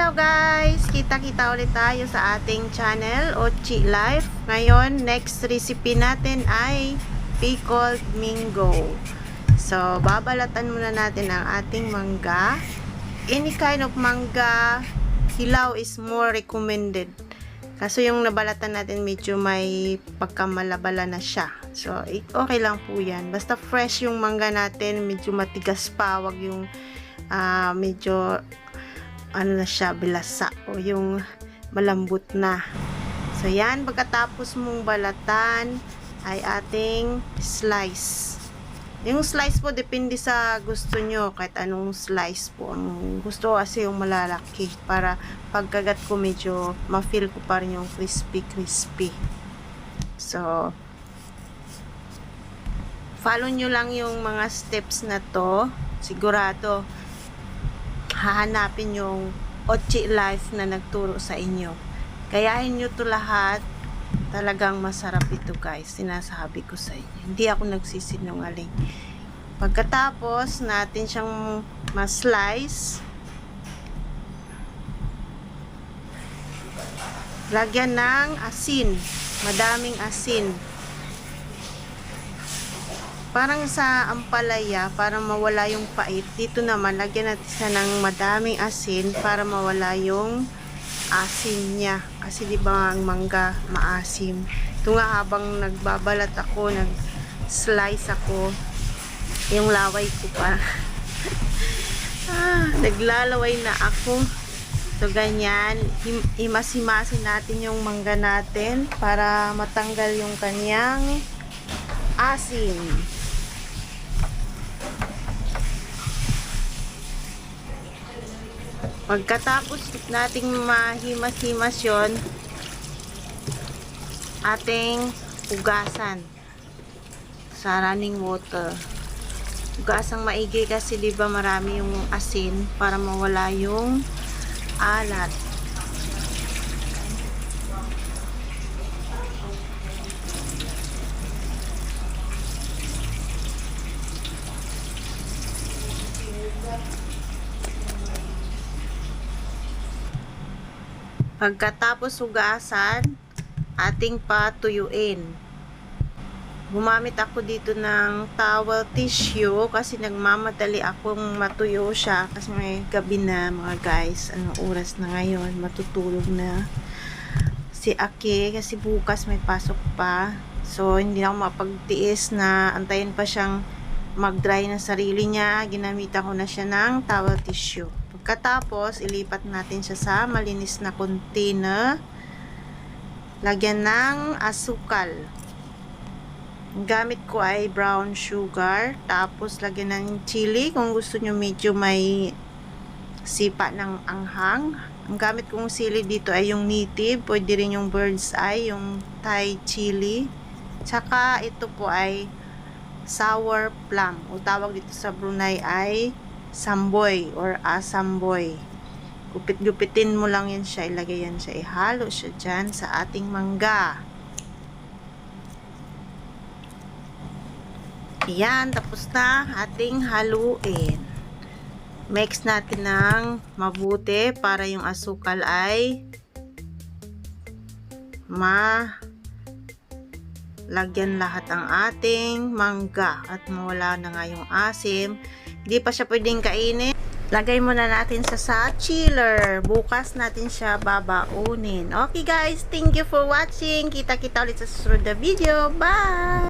Hello guys! Kita-kita ulit tayo sa ating channel, Ochi Life. Ngayon, next recipe natin ay pickled mango. So, babalatan muna natin ang ating mangga. Any kind of mangga, hilaw is more recommended. Kaso yung nabalatan natin medyo may pagkamalabala na siya. So, okay lang po yan. Basta fresh yung mangga natin, medyo matigas pa. Wag yung medyo ano na siya, bilasa o yung malambot na. So yan, pagkatapos mong balatan ay ating slice. Yung slice po depende sa gusto nyo, kahit anong slice po. Ang gusto ko kasi yung malalaki para pagkagat ko medyo ma-feel ko pa rin yung crispy. So follow nyo lang yung mga steps na to, sigurado hahanapin yung Ochi Life na nagturo sa inyo. Kayahin nyo to lahat. Talagang masarap ito guys. Sinasabi ko sa inyo. Hindi ako nagsisinungaling. Pagkatapos natin siyang ma-slice, lagyan ng asin. Madaming asin. Parang sa ampalaya, para mawala yung pait. Dito naman, lagyan natin siya ng madaming asin para mawala yung asin niya. Kasi di ba ang mangga maasim. Ito nga habang nagbabalat ako, nag-slice ako, yung laway ko pa. Naglalaway na ako. So ganyan, imasimasin natin yung mangga natin para matanggal yung kanyang asin. Pagkatapos nating mahimas-himas yun, ating ugasan sa running water. Ugasang maigi kasi diba marami yung asin para mawala yung alat. Pagkatapos hugasan, ating patuyuin. Gumamit ako dito ng towel tissue kasi nagmamadali akong matuyo siya kasi may gabi na mga guys. Anong oras na ngayon? Matutulog na si Aki kasi bukas may pasok pa. So, hindi na ako mapagtiis na antayin pa siyang mag-dry ng sarili niya. Ginamitan ko na siya ng towel tissue. Pagkatapos, ilipat natin siya sa malinis na container. Lagyan ng asukal. Ang gamit ko ay brown sugar. Tapos, lagyan ng chili. Kung gusto nyo medyo may sipa ng anghang. Ang gamit kong sili dito ay yung native. Pwede rin yung bird's eye, yung Thai chili. Tsaka, ito po ay sour plum. O tawag dito sa Brunei ay samboy or asamboy. Gupit-gupitin mo lang yan siya, ilagay yan siya, ihalo siya dyan sa ating mangga. Ayan, tapos na ating haluin. Mix natin ng mabuti para yung asukal ay lagyan lahat ang ating mangga at mawala na nga yung asim. Hindi pa siya pwedeng kainin. Lagay muna natin sa chiller. Bukas natin siya babaunin. Okay guys, thank you for watching. Kita-kita ulit sa susunod na video. Bye!